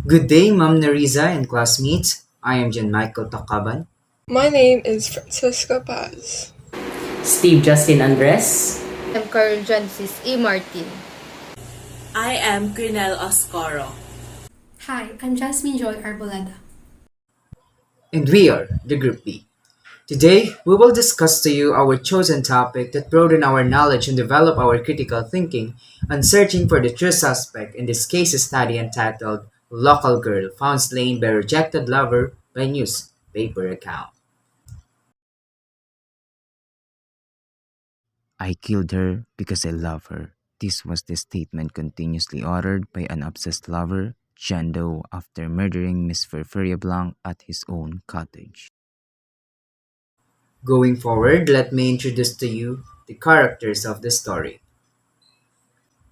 Good day, Ma'am Nariza and classmates. I am Jan Michael Takaban. My name is Francisca Paz. Steve Justin Andres. I'm Carl Genesis E. Martin. I am Quinel Oscoro. Hi, I'm Jasmine Joy Arboleda. And we are the Group B. Today, we will discuss to you our chosen topic that broaden our knowledge and develop our critical thinking on searching for the true suspect in this case study entitled Local Girl Found Slain by Rejected Lover by Newspaper Account. I killed her because I love her. This was the statement continuously uttered by an obsessed lover, John Doe, after murdering Miss Ferferia Blanc at his own cottage. Going forward, let me introduce to you the characters of the story.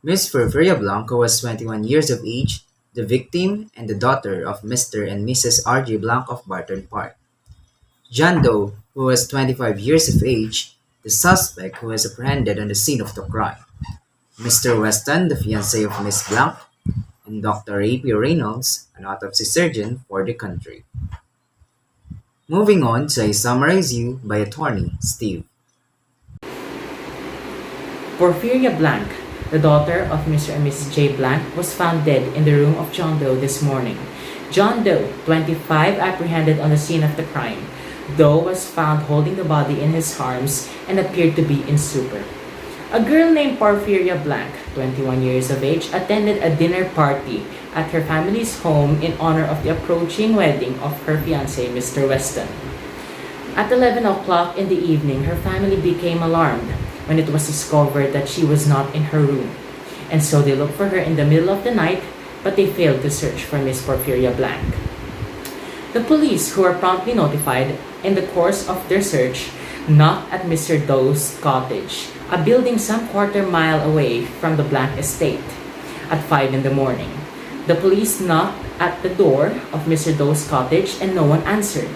Miss Ferveria Blanco was 21 years of age, the victim and the daughter of Mr. and Mrs. R.J. Blanc of Barton Park. John Doe, who was 25 years of age, the suspect who was apprehended on the scene of the crime. Mr. Weston, the fiancé of Miss Blanc, and Dr. A.P. Reynolds, an autopsy surgeon for the country. Moving on to a summarize you by attorney Steve. Porfiria Blanc, the daughter of Mr. and Mrs. J. Blanc, was found dead in the room of John Doe this morning. John Doe, 25, apprehended on the scene of the crime. Doe was found holding the body in his arms and appeared to be in stupor. A girl named Porfiria Blanc, 21 years of age, attended a dinner party at her family's home in honor of the approaching wedding of her fiancé, Mr. Weston. At 11 o'clock in the evening, her family became alarmed when it was discovered that she was not in her room, and so they looked for her in the middle of the night, but they failed to search for Miss Porfiria Blanc. The police, who were promptly notified in the course of their search, knocked at Mr. Doe's cottage, a building some quarter-mile away from the Blanc estate, at 5 in the morning. The police knocked at the door of Mr. Doe's cottage and no one answered.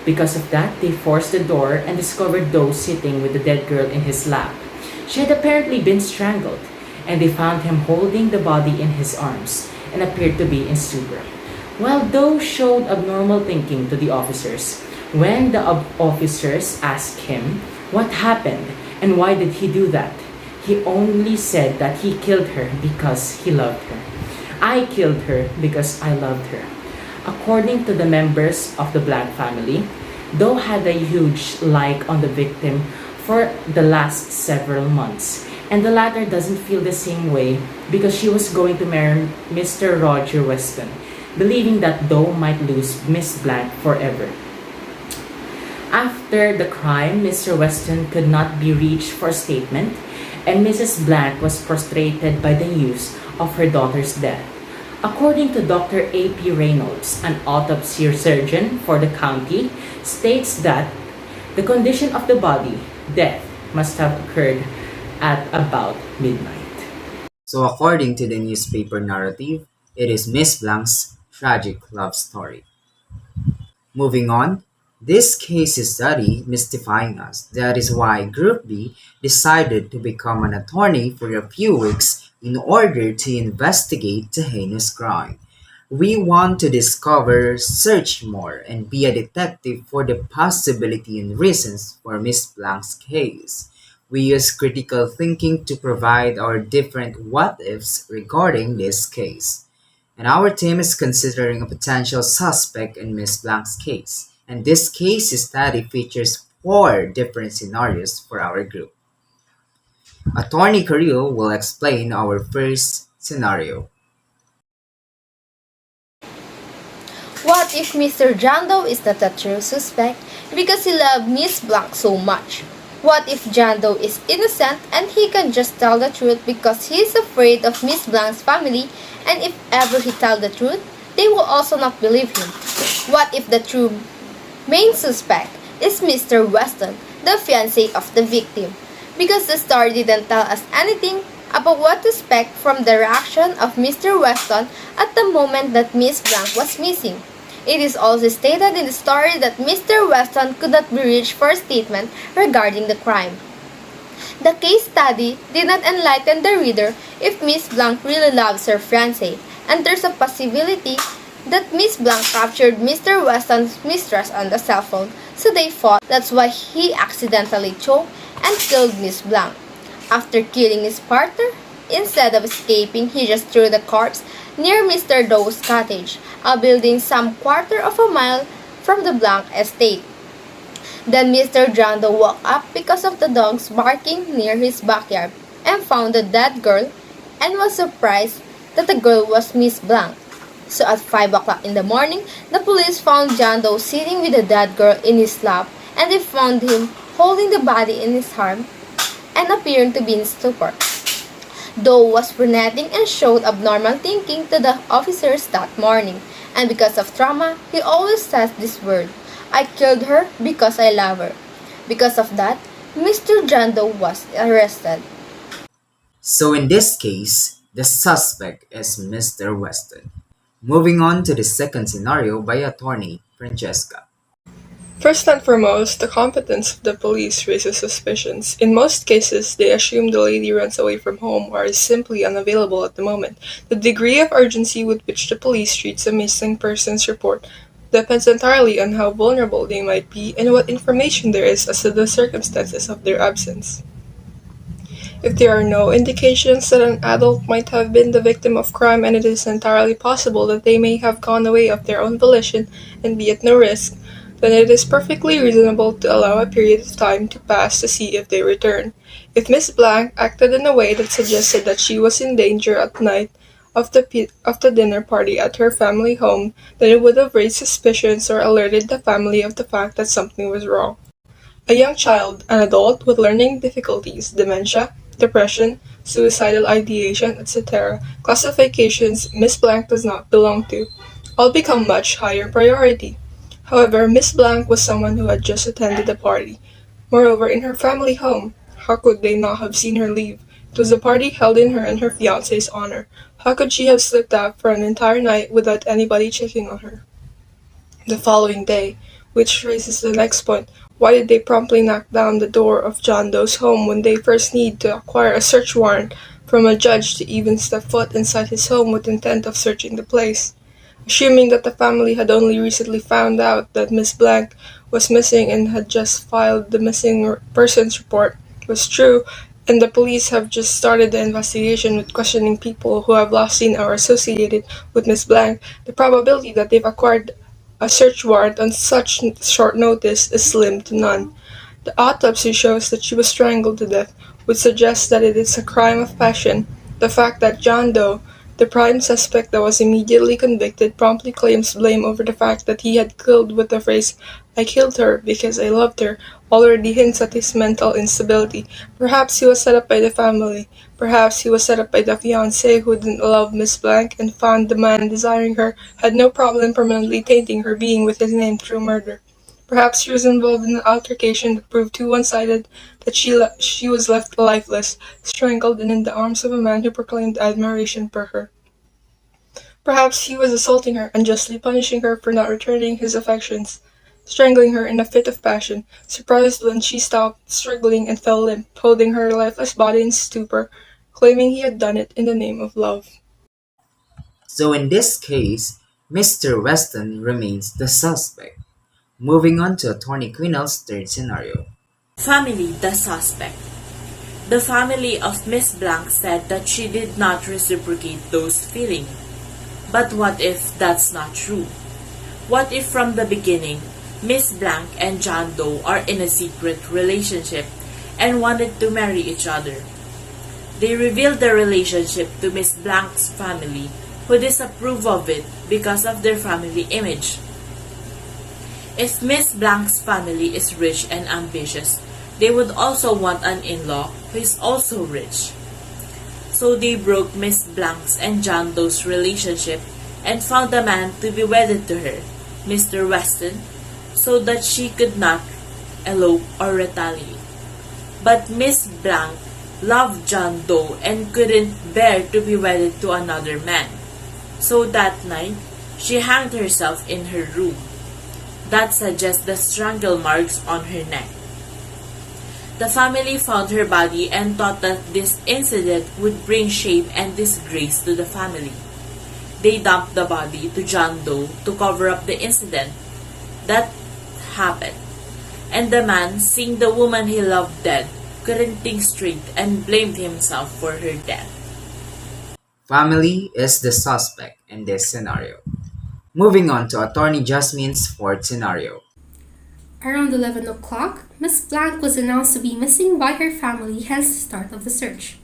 Because of that, they forced the door and discovered Doe sitting with the dead girl in his lap. She had apparently been strangled, and they found him holding the body in his arms and appeared to be in stupor. While Doe showed abnormal thinking to the officers, when the officers asked him what happened and why did he do that, he only said that he killed her because he loved her. I killed her because I loved her. According to the members of the Blanc family, Doe had a huge like on the victim for the last several months, and the latter doesn't feel the same way because she was going to marry Mr. Roger Weston, believing that Doe might lose Miss Blanc forever. After the crime, Mr. Weston could not be reached for a statement, and Mrs. Blanc was prostrated by the news of her daughter's death. According to Dr. A.P. Reynolds, an autopsy surgeon for the county, states that the condition of the body, death, must have occurred at about midnight. So according to the newspaper narrative, it is Miss Blanc's tragic love story. Moving on, this case study mystifying us. That is why Group B decided to become an attorney for a few weeks in order to investigate the heinous crime. We want to discover, search more, and be a detective for the possibility and reasons for Miss Blanc's case. We use critical thinking to provide our different what ifs regarding this case. And our team is considering a potential suspect in Miss Blanc's case. And this case study features four different scenarios for our group. Attorney Carrillo will explain our first scenario. What if Mr. John Doe is not a true suspect because he loved Miss Blanc so much? What if John Doe is innocent and he can just tell the truth because he is afraid of Miss Blanc's family, and if ever he tells the truth, they will also not believe him? What if the true main suspect is Mr. Weston, the fiancé of the victim? Because the story didn't tell us anything about what to expect from the reaction of Mr. Weston at the moment that Miss Blanc was missing. It is also stated in the story that Mr. Weston could not be reached for a statement regarding the crime. The case study did not enlighten the reader if Miss Blanc really loves her fiancé, and there's a possibility that Miss Blank captured Mr. Weston's mistress on the cell phone, so they fought. That's why he accidentally choked and killed Miss Blank. After killing his partner, instead of escaping, he just threw the corpse near Mr. Doe's cottage, a building some quarter of a mile from the Blank estate. Then Mr. John Doe woke up because of the dogs barking near his backyard and found the dead girl and was surprised that the girl was Miss Blank. So at 5 o'clock in the morning, the police found John Doe sitting with the dead girl in his lap, and they found him holding the body in his arm and appearing to be in stupor. Doe was frenetic and showed abnormal thinking to the officers that morning, and because of trauma, he always says this word, "I killed her because I love her." Because of that, Mr. John Doe was arrested. So in this case, the suspect is Mr. Weston. Moving on to the second scenario by attorney Francesca. First and foremost, the competence of the police raises suspicions. In most cases, they assume the lady runs away from home or is simply unavailable at the moment. The degree of urgency with which the police treats a missing persons report depends entirely on how vulnerable they might be and what information there is as to the circumstances of their absence. If there are no indications that an adult might have been the victim of crime and it is entirely possible that they may have gone away of their own volition and be at no risk, then it is perfectly reasonable to allow a period of time to pass to see if they return. If Miss Blank acted in a way that suggested that she was in danger at night of the dinner party at her family home, then it would have raised suspicions or alerted the family of the fact that something was wrong. A young child, an adult with learning difficulties, dementia, depression, suicidal ideation, etc., classifications Miss Blank does not belong to, all become much higher priority. However, Miss Blank was someone who had just attended the party. Moreover, in her family home, how could they not have seen her leave? It was a party held in her and her fiancé's honor. How could she have slipped out for an entire night without anybody checking on her? The following day, which raises the next point, why did they promptly knock down the door of John Doe's home when they first need to acquire a search warrant from a judge to even step foot inside his home with intent of searching the place? Assuming that the family had only recently found out that Miss Blank was missing and had just filed the missing persons report was true, and the police have just started the investigation with questioning people who have last seen or associated with Miss Blank, the probability that they've acquired a search warrant on such short notice is slim to none. The autopsy shows that she was strangled to death, which suggests that it is a crime of passion. The fact that John Doe, the prime suspect that was immediately convicted, promptly claims blame over the fact that he had killed with the phrase, "I killed her because I loved her," already hints at his mental instability. Perhaps he was set up by the family. Perhaps he was set up by the fiancé who didn't love Miss Blank and found the man desiring her had no problem permanently tainting her being with his name through murder. Perhaps she was involved in an altercation that proved too one-sided that she was left lifeless, strangled and in the arms of a man who proclaimed admiration for her. Perhaps he was assaulting her, unjustly punishing her for not returning his affections, strangling her in a fit of passion, surprised when she stopped struggling and fell limp, holding her lifeless body in stupor, claiming he had done it in the name of love. So in this case, Mr. Weston remains the suspect. Moving on to attorney Quinnell's third scenario. Family, the suspect. The family of Miss Blank said that she did not reciprocate those feelings. But what if that's not true? What if from the beginning, Miss Blank and John Doe are in a secret relationship and wanted to marry each other? They revealed the relationship to Miss Blank's family, who disapprove of it because of their family image. If Miss Blank's family is rich and ambitious, they would also want an in-law who is also rich. So they broke Miss Blank's and John Doe's relationship and found a man to be wedded to her, Mr. Weston, so that she could not elope or retaliate. But Miss Blank loved John Doe and couldn't bear to be wedded to another man. So that night, she hanged herself in her room. That suggests the strangle marks on her neck. The family found her body and thought that this incident would bring shame and disgrace to the family. They dumped the body to John Doe to cover up the incident that happened. And the man, seeing the woman he loved dead, couldn't think straight and blamed himself for her death. Family is the suspect in this scenario. Moving on to Attorney Jasmine's fourth scenario. Around 11 o'clock, Miss Blank was announced to be missing by her family, hence the start of the search.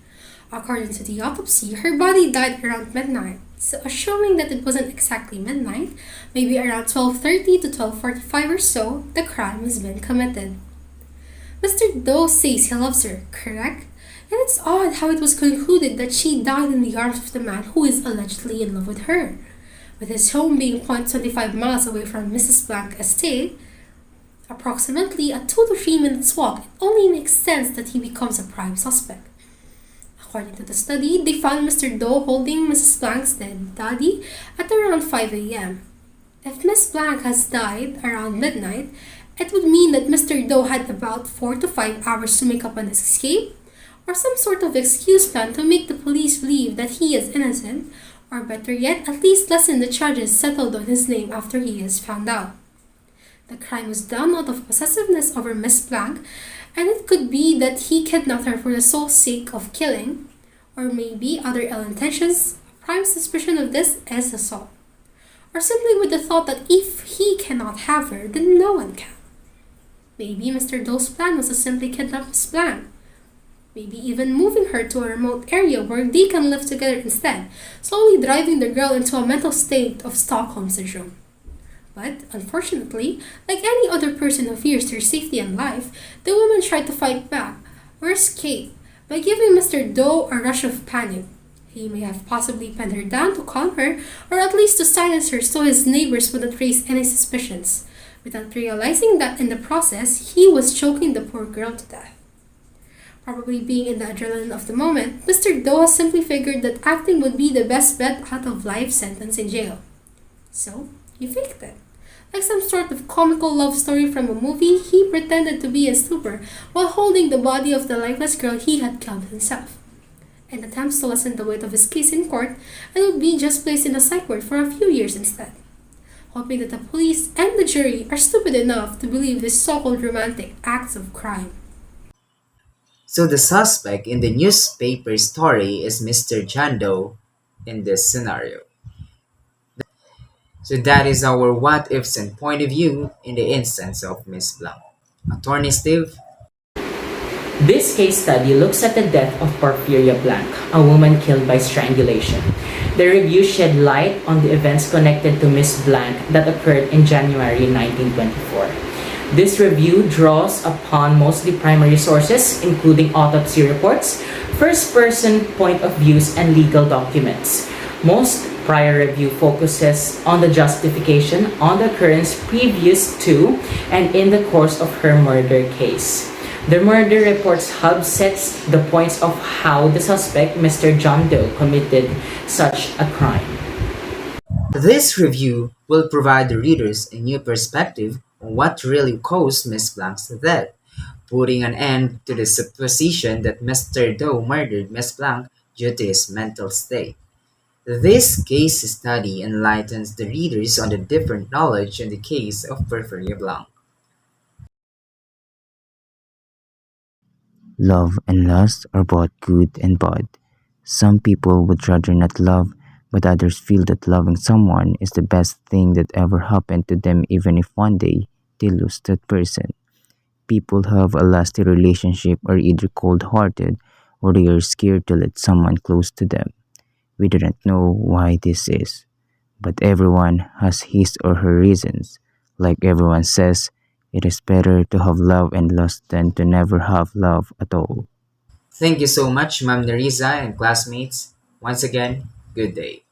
According to the autopsy, her body died around midnight, so assuming that it wasn't exactly midnight, maybe around 12:30 to 12:45 or so, the crime has been committed. Mr. Doe says he loves her, correct? And it's odd how it was concluded that she died in the arms of the man who is allegedly in love with her. With his home being 0.25 miles away from Mrs. Blank's estate, approximately a 2 to 3 minutes walk, it only makes sense that he becomes a prime suspect. According to the study, they found Mr. Doe holding Mrs. Blank's dead body at around 5 a.m. If Miss Blank has died around midnight, it would mean that Mr. Doe had about 4 to 5 hours to make up an escape, or some sort of excuse plan to make the police believe that he is innocent, or better yet, at least lessen the charges settled on his name after he is found out. The crime was done out of possessiveness over Miss Blank, and it could be that he kidnapped her for the sole sake of killing, or maybe other ill intentions. A prime suspicion of this is assault, or simply with the thought that if he cannot have her, then no one can. Maybe Mr. Doe's plan was to simply kidnap Miss Blank, maybe even moving her to a remote area where they can live together instead, slowly driving the girl into a mental state of Stockholm Syndrome. But, unfortunately, like any other person who fears their safety and life, the woman tried to fight back, or escape, by giving Mr. Doe a rush of panic. He may have possibly pinned her down to calm her, or at least to silence her so his neighbors wouldn't raise any suspicions, without realizing that in the process, he was choking the poor girl to death. Probably being in the adrenaline of the moment, Mr. Doe simply figured that acting would be the best bet out of life sentence in jail. So, he faked it. Like some sort of comical love story from a movie, he pretended to be a stupor while holding the body of the lifeless girl he had killed himself, and attempts to lessen the weight of his case in court and would be just placed in a psych ward for a few years instead, hoping that the police and the jury are stupid enough to believe these so-called romantic acts of crime. So the suspect in the newspaper story is Mr. John Doe in this scenario. So that is our what ifs and point of view in the instance of Miss Blanc. Attorney Steve? This case study looks at the death of Porfiria Blanc, a woman killed by strangulation. The review shed light on the events connected to Miss Blanc that occurred in January 1924. This review draws upon mostly primary sources, including autopsy reports, first-person point of views, and legal documents. Most prior review focuses on the justification on the occurrence previous to and in the course of her murder case. The murder report's hub sets the points of how the suspect, Mr. John Doe, committed such a crime. This review will provide the readers a new perspective on what really caused Miss Blanc's death, putting an end to the supposition that Mr. Doe murdered Miss Blanc due to his mental state. This case study enlightens the readers on the different knowledge in the case of Porfiria Blanc. Love and lust are both good and bad. Some people would rather not love, but others feel that loving someone is the best thing that ever happened to them even if one day they lose that person. People who have a lasting relationship are either cold-hearted or they are scared to let someone close to them. We don't know why this is, but everyone has his or her reasons. Like everyone says, it is better to have love and lust than to never have love at all. Thank you so much, Ma'am Nerissa and classmates. Once again, good day.